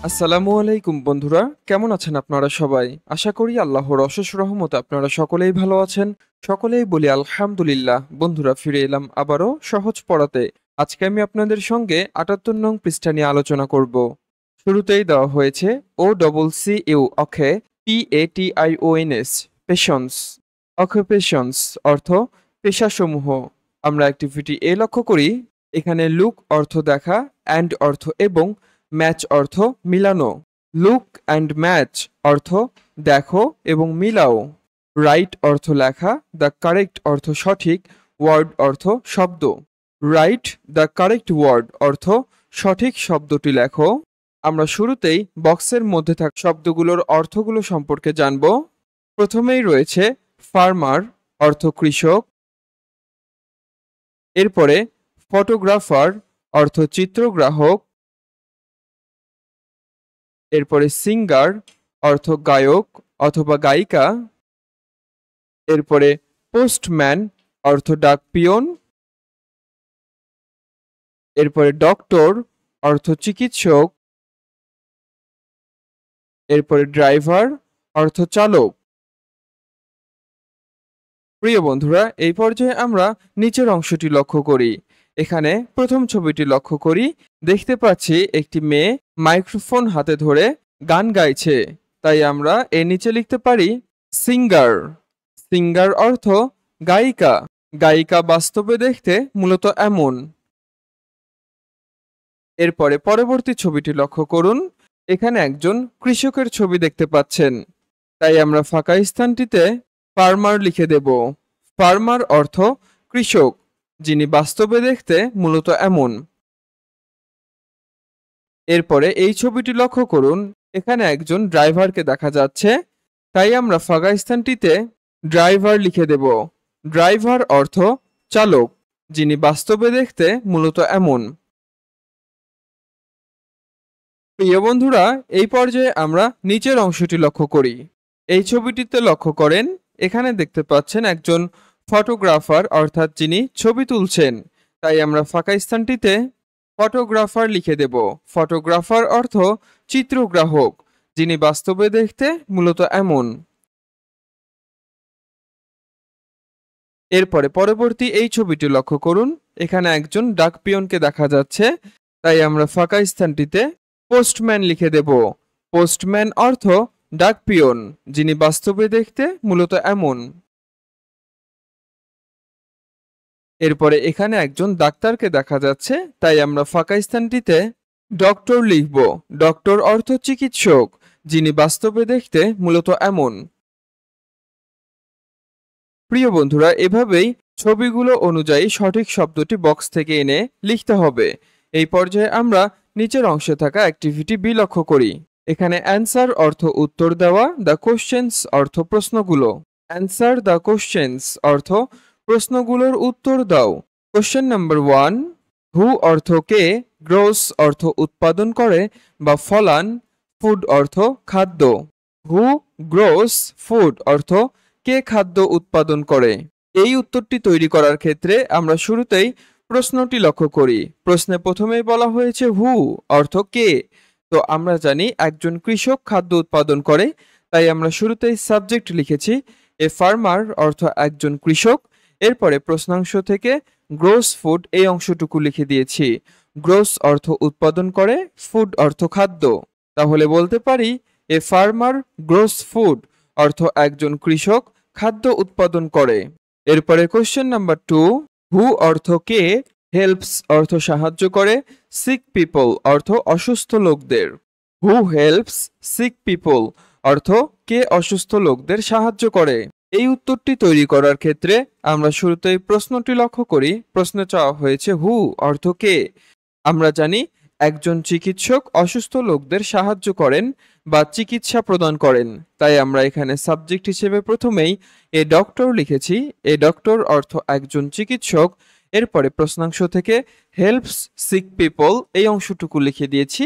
আসসালামু আলাইকুম বন্ধুরা, কেমন আছেন আপনারা সবাই? আশা করি আল্লাহর অশেষ রহমতে আপনারা সকলেই ভালো আছেন। সকলেই বলি আলহামদুলিল্লাহ। বন্ধুরা, ফিরে এলাম আবারও সহজ পড়াতে। আজকে আমি আপনাদের সঙ্গে ৭৮ নং পৃষ্ঠা নিয়ে আলোচনা করব। শুরুতেই দেওয়া হয়েছে OCCU অখে PATIONS পেশন্স। অকুপেশনস অর্থ পেশাসমূহ। আমরা অ্যাক্টিভিটি এ লক্ষ্য করি। এখানে লুক অর্থ দেখা, অ্যান্ড অর্থ এবং, ম্যাচ অর্থ মিলানো। লুক অ্যান্ড ম্যাচ অর্থ দেখো এবং মিলাও। রাইট অর্থ লেখা, দ্য কারেক্ট অর্থ সঠিক, ওয়ার্ড অর্থ শব্দ। রাইট দ্য কারেক্ট ওয়ার্ড অর্থ সঠিক শব্দটি লেখো। আমরা শুরুতেই বক্সের মধ্যে থাকা শব্দগুলোর অর্থগুলো সম্পর্কে জানব। প্রথমেই রয়েছে ফার্মার অর্থ কৃষক। এরপরে ফটোগ্রাফার অর্থ চিত্রগ্রাহক। এরপরে সিঙ্গার অর্থ গায়ক অথবা গায়িকা। এরপরে পোস্টম্যান অর্থ ডাক পিয়ন। এরপরে ডক্টর অর্থ চিকিৎসক। এরপরে ড্রাইভার অর্থ চালক। প্রিয় বন্ধুরা, এই পর্যায়ে আমরা নিচের অংশটি লক্ষ্য করি। এখানে প্রথম ছবিটি লক্ষ্য করি। দেখতে পাচ্ছি একটি মেয়ে মাইক্রোফোন হাতে ধরে গান গাইছে। তাই আমরা এর নিচে লিখতে পারি সিঙ্গার। সিঙ্গার অর্থ গায়িকা। গায়িকা বাস্তবে দেখতে মূলত এমন। এরপরে পরবর্তী ছবিটি লক্ষ্য করুন। এখানে একজন কৃষকের ছবি দেখতে পাচ্ছেন। তাই আমরা ফাঁকা স্থানটিতে ফার্মার লিখে দেব। ফার্মার অর্থ কৃষক, যিনি বাস্তবে দেখতে মূলত এমন। এরপরে এই ছবিটি লক্ষ্য করুন। এখানে একজন ড্রাইভারকে দেখা যাচ্ছে। তাই আমরা ফাঁকা স্থানটিতে ড্রাইভার লিখে দেব। ড্রাইভার অর্থ চালক, যিনি বাস্তবে দেখতে মূলত এমন। প্রিয় বন্ধুরা, এই পর্যায়ে আমরা নিচের অংশটি লক্ষ্য করি। এই ছবিটিতে লক্ষ্য করেন। এখানে দেখতে পাচ্ছেন একজন ফটোগ্রাফার অর্থাৎ যিনি ছবি তুলছেন। তাই আমরা ফাঁকা স্থানটিতে ফটোগ্রাফার লিখে দেব। ফটোগ্রাফার অর্থ চিত্রগ্রাহক, যিনি বাস্তবে দেখতে মূলত এমন। এরপরে পরবর্তী এই ছবিটি লক্ষ্য করুন। এখানে একজন ডাক পিয়নকে দেখা যাচ্ছে। তাই আমরা ফাঁকা স্থানটিতে পোস্টম্যান লিখে দেব। পোস্টম্যান অর্থ ডাক পিয়ন, যিনি বাস্তবে দেখতে মূলত এমন। এরপরে এখানে একজন ডাক্তারকে দেখা যাচ্ছে। তাই আমরা ফাঁকা স্থানটিতে ডক্টর লিখব। ডক্টর অর্থ চিকিৎসক, যিনি বাস্তবে দেখতে মূলত এমন। প্রিয় বন্ধুরা, এভাবেই ছবিগুলো অনুযায়ী সঠিক শব্দটি বক্স থেকে এনে লিখতে হবে। এই পর্যায়ে আমরা নিচের অংশে থাকা অ্যাক্টিভিটি বি লক্ষ্য করি। এখানে অ্যান্সার অর্থ উত্তর দেওয়া, দ্য কোশ্চেন্স অর্থ প্রশ্নগুলো। অ্যান্সার দ্য কোশ্চেন্স অর্থ প্রশ্নগুলোর উত্তর দাও। কোশ্চেন নাম্বার 1, হু অর্থ কে, গ্রোস অর্থ উৎপাদন করে বা ফলান, ফুড অর্থ খাদ্য। হু গ্রোস ফুড অর্থ কে খাদ্য উৎপাদন করে। এই উত্তরটি তৈরি করার ক্ষেত্রে আমরা শুরুতেই প্রশ্নটি লক্ষ্য করি। প্রশ্নে প্রথমেই বলা হয়েছে হু অর্থ কে। তো আমরা জানি একজন কৃষক খাদ্য উৎপাদন করে। তাই আমরা শুরুতেই সাবজেক্ট লিখেছি এ ফার্মার অর্থ একজন কৃষক। এরপরে প্রশ্নাংশ থেকে গ্রোস ফুড এই অংশটুকু লিখে দিয়েছি। গ্রোস অর্থ উৎপাদন করে, ফুড অর্থ খাদ্য। তাহলে বলতে পারি এ ফার্মার গ্রোস ফুড অর্থ একজন কৃষক খাদ্য উৎপাদন করে। এরপরে কোশ্চেন নাম্বার 2, হু অর্থ কে, হেল্পস অর্থ সাহায্য করে, সিক পিপল অর্থ অসুস্থ লোকদের। হু হেল্পস সিক পিপল অর্থ কে অসুস্থ লোকদের সাহায্য করে। এই উত্তরটি তৈরি করার ক্ষেত্রে আমরা শুরুতেই প্রশ্নটি লক্ষ্য করি। প্রশ্নে চাওয়া হয়েছে হু অর্থ কে। আমরা জানি একজন চিকিৎসক অসুস্থ লোকদের সাহায্য করেন বা চিকিৎসা প্রদান করেন। তাই আমরা এখানে সাবজেক্ট হিসেবে প্রথমেই এ ডক্টর লিখেছি। এ ডক্টর অর্থ একজন চিকিৎসক। এরপরে প্রশ্নাংশ থেকে হেল্পস সিক পিপল এই অংশটুকু লিখে দিয়েছি।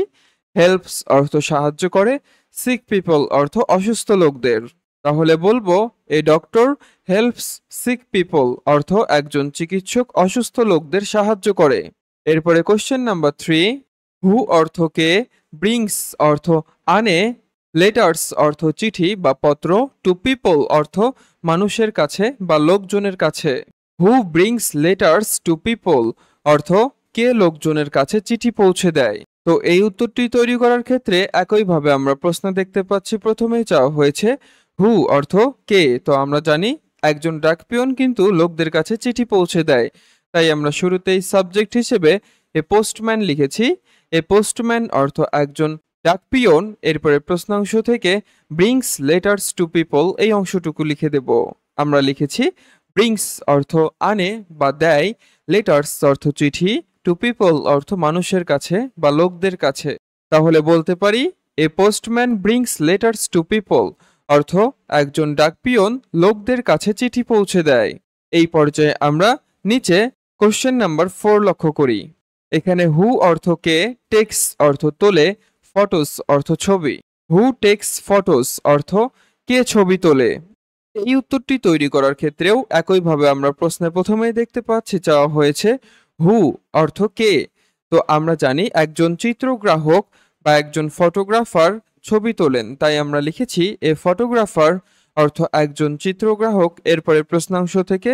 হেল্পস অর্থ সাহায্য করে, সিক পিপল অর্থ অসুস্থ লোকদের। তাহলে বলবো a doctor helps sick people অর্থ একজন চিকিৎসক অসুস্থ লোকদের সাহায্য করে। এরপরে কোশ্চেন নাম্বার 3, হু অর্থ কে, ব্রিংস অর্থ আনে, লেটার্স অর্থ চিঠি বা পত্র, টু পিপল অর্থ মানুষের কাছে বা লোকজনের কাছে। হু ব্রিংস লেটার্স টু পিপল অর্থ কে লোকজনের কাছে চিঠি পৌঁছে দেয়। তো এই উত্তরটি তৈরি করার ক্ষেত্রে একইভাবে আমরা প্রশ্ন দেখতে পাচ্ছি। প্রথমেই চাওয়া হয়েছে হু অর্থ কে। তো আমরা জানি একজন ডাকপিয়ন কিন্তু লোকদের কাছে চিঠি পৌঁছে দেয়, তাই আমরা শুরুতেই সাবজেক্ট হিসেবে এ পোস্টম্যান লিখেছি। এ পোস্টম্যান অর্থ একজন ডাকপিয়ন। এরপরে প্রশ্নাংশ থেকে ব্রিংস লেটার্স টু পিপল এই অংশটুকু লিখে দেব। আমরা লিখেছি ব্রিংস অর্থ আনে বা দেয়, লেটার্স অর্থ চিঠি, টু পিপল অর্থ মানুষের কাছে বা লোকদের কাছে। তাহলে বলতে পারি a postman brings letters to people অর্থ একজন ডাকপিয়ন লোকদের কাছে চিঠি পৌঁছে দেয়। এই পর্যায়ে আমরা নিচে কোশ্চেন নাম্বার 4 লক্ষ্য করি। এখানে হু অর্থ কে, টেক্স অর্থ তোলে, ফটোস অর্থ ছবি। হু টেক্স ফটোস অর্থ কে ছবি তোলে। এই উত্তরটি তৈরি করার ক্ষেত্রেও একইভাবে আমরা প্রশ্নের প্রথমেই দেখতে পাচ্ছি চাওয়া হয়েছে হু অর্থ কে। তো আমরা জানি একজন চিত্রগ্রাহক বা একজন ফটোগ্রাফার ছবি তোলেন, তাই আমরা লিখেছি এ ফটোগ্রাফার অর্থ একজন চিত্রগ্রাহক। এরপরে প্রশ্নাংশ থেকে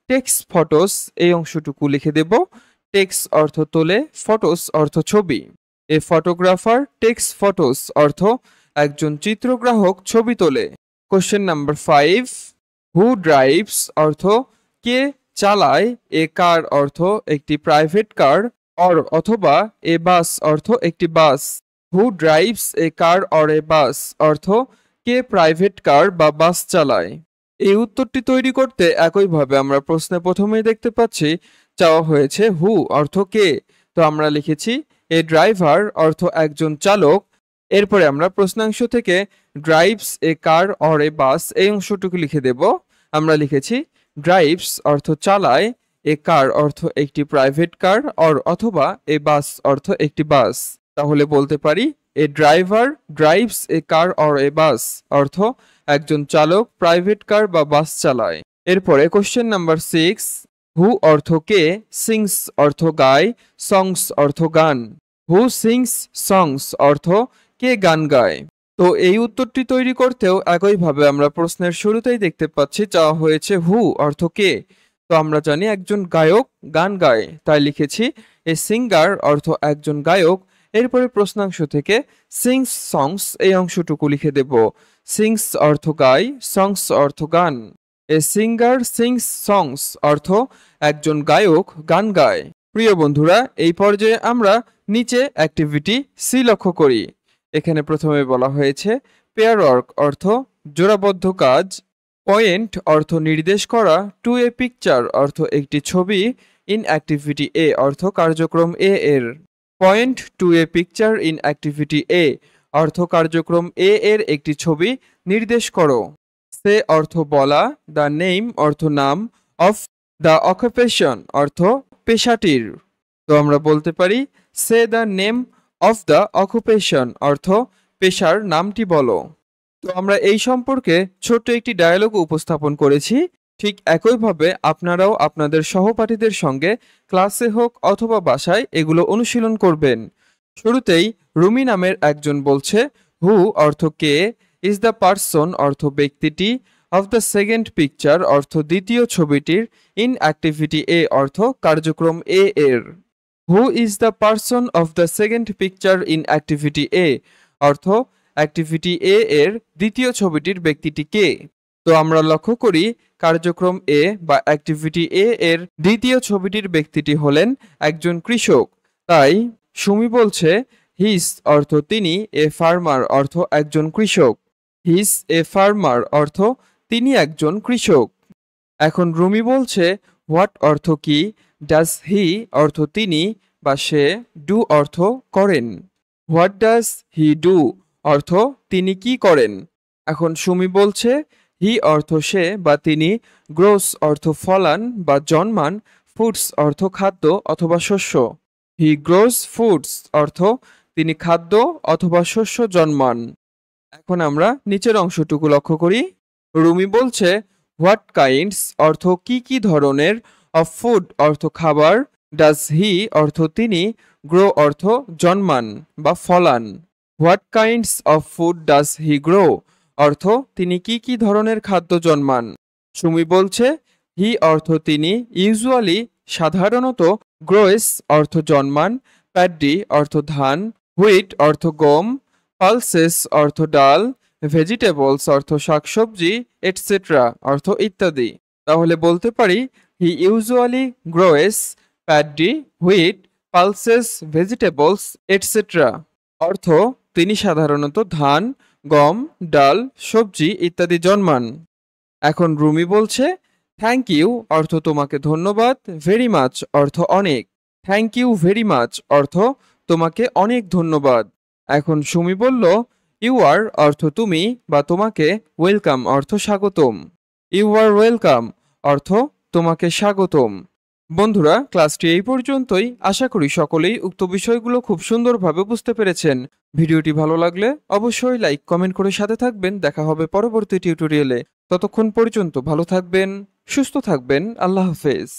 টেক্স ফটোস এই অংশটুকু লিখে দেব। টেক্স অর্থ তোলে, ফটোস অর্থ ছবি। এ ফটোগ্রাফার টেক্স ফটোস অর্থ একজন চিত্রগ্রাহক ছবি তোলে। কোশ্চেন নাম্বার 5, হু ড্রাইভস অর্থ কে চালায়, এ কার অর্থ একটি প্রাইভেট কার, অর অথবা এ বাস অর্থ একটি বাস। হু drives a car or a bus অর্থ কে প্রাইভেট কার বা বাস চালায়। এই উত্তরটি তৈরি করতে একইভাবে আমরা প্রশ্নে প্রথমেই দেখতে পাচ্ছি চাওয়া হয়েছে হু অর্থ কে। তো আমরা লিখেছি এ ড্রাইভার অর্থ একজন চালক। এরপরে আমরা প্রশ্নাংশ থেকে drives a car or a বাস এই অংশটুকু লিখে দেব। আমরা লিখেছি ড্রাইভস অর্থ চালায়, এ কার অর্থ একটি প্রাইভেট কার, অর অথবা এ বাস অর্থ একটি বাস। তাহলে বলতে পারি a driver drives a car or a bus অর্থ একজন চালক প্রাইভেট কার বা বাস চালায়। এরপরে কোশ্চেন নাম্বার 6, হু অর্থ কে, সিংস অর্থ গায়, সংস অর্থ গান। হু সিংস সংস অর্থ কে গান গায়। তো এই উত্তরটি তৈরি করতেও একইভাবে আমরা প্রশ্নের শুরুতেই দেখতে পাচ্ছি চাওয়া হয়েছে হু অর্থ কে। তো আমরা জানি একজন গায়ক গান গায়, তাই লিখেছি এ সিঙ্গার অর্থ একজন গায়ক। এরপরে প্রশ্নাংশ থেকে সিংস সংস এই অংশটুকু লিখে দেব। সিংস অর্থ গায়, সংস অর্থ গান। এ সিঙ্গার সিংস সংস অর্থ একজন গায়ক গান গায়। প্রিয় বন্ধুরা, এই পর্যায়ে আমরা নিচে অ্যাক্টিভিটি সি লক্ষ্য করি। এখানে প্রথমে বলা হয়েছে পেয়ার ওয়ার্ক অর্থ জোড়াবদ্ধ কাজ, পয়েন্ট অর্থ নির্দেশ করা, টু এ পিকচার অর্থ একটি ছবি, ইন অ্যাক্টিভিটি এ অর্থ কার্যক্রম এ এর। Point to a picture in activity এ অর্থ কার্যক্রম এ এর একটি ছবি নির্দেশ করো। সে অর্থ বলা, দ্য নেম অর্থ নাম, অফ দ্য অকুপেশন অর্থ পেশাটির। তো আমরা বলতে পারি say the name of the occupation অর্থ পেশার নামটি বলো। তো আমরা এই সম্পর্কে ছোট্ট একটি ডায়ালগ উপস্থাপন করেছি। ঠিক একইভাবে আপনারাও আপনাদের সহপাঠীদের সঙ্গে ক্লাসে হোক অথবা বাসায় এগুলো অনুশীলন করবেন। শুরুতেই রুমি নামের একজন বলছে হু অর্থ কে, ইজ দ্য পারসন অর্থ ব্যক্তিটি, অফ দ্য সেকেন্ড পিকচার অর্থ দ্বিতীয় ছবিটির, ইন অ্যাক্টিভিটি এ অর্থ কার্যক্রম এ এর। Who is the person of the second picture in activity এ অর্থ অ্যাক্টিভিটি এ এর দ্বিতীয় ছবিটির ব্যক্তিটি কে। তো আমরা লক্ষ্য করি কার্যক্রম এ বা অ্যাক্টিভিটি এ এর দ্বিতীয় ছবিটির ব্যক্তিটি হলেন একজন কৃষক। তাই সুমি বলছে হিস অর্থ তিনি, এ ফার্মার অর্থ একজন কৃষক। হিস এ ফার্মার অর্থ তিনি একজন কৃষক। এখন রুমি বলছে হোয়াট অর্থ কি, ডাজ হি অর্থ তিনি বা সে, ডু অর্থ করেন। হোয়াট ডাজ হি ডু অর্থ তিনি কি করেন। এখন সুমি বলছে হি অর্থ সে বা তিনি, গ্রোস অর্থ ফলান বা জন্মান, ফুডস অর্থ খাদ্য অথবা শস্য। হি গ্রোস ফুডস অর্থ তিনি খাদ্য অথবা শস্য জন্মান। এখন আমরা নিচের অংশটুকু লক্ষ্য করি। রুমি বলছে হোয়াট কাইন্ডস অর্থ কি কি ধরনের, অফ ফুড অর্থ খাবার, ডাজ হি অর্থ তিনি, গ্রো অর্থ জন্মান বা ফলান। What kinds of food does he grow অর্থ তিনি কি কি ধরনের খাদ্য জন্মান। সুমি বলছে হি অর্থ তিনি, ইউজুয়ালি সাধারণত, গ্রোয়েস অর্থ জন্মান, প্যাডি অর্থ ধান, হুইট অর্থ গম, পালসেস অর্থ ডাল, ভেজিটেবলস অর্থ শাকসবজি, এটসেট্রা অর্থ ইত্যাদি। তাহলে বলতে পারি he usually grows paddy, wheat, pulses, vegetables, etcetera অর্থ তিনি সাধারণত ধান, গম, ডাল, সবজি ইত্যাদি জন্মান। এখন রুমি বলছে থ্যাংক ইউ অর্থ তোমাকে ধন্যবাদ, ভেরি মাচ অর্থ অনেক। থ্যাংক ইউ ভেরি মাচ অর্থ তোমাকে অনেক ধন্যবাদ। এখন সুমি বলল ইউ আর অর্থ তুমি বা তোমাকে, ওয়েলকাম অর্থ স্বাগতম। ইউ আর ওয়েলকাম অর্থ তোমাকে স্বাগতম। বন্ধুরা, ক্লাসটি এই পর্যন্তই। আশা করি সকলেই উক্ত বিষয়গুলো খুব সুন্দরভাবে বুঝতে পেরেছেন। ভিডিওটি ভালো লাগলে অবশ্যই লাইক কমেন্ট করে সাথে থাকবেন। দেখা হবে পরবর্তী টিউটোরিয়ালে। ততক্ষণ পর্যন্ত ভালো থাকবেন, সুস্থ থাকবেন। আল্লাহ হাফেজ।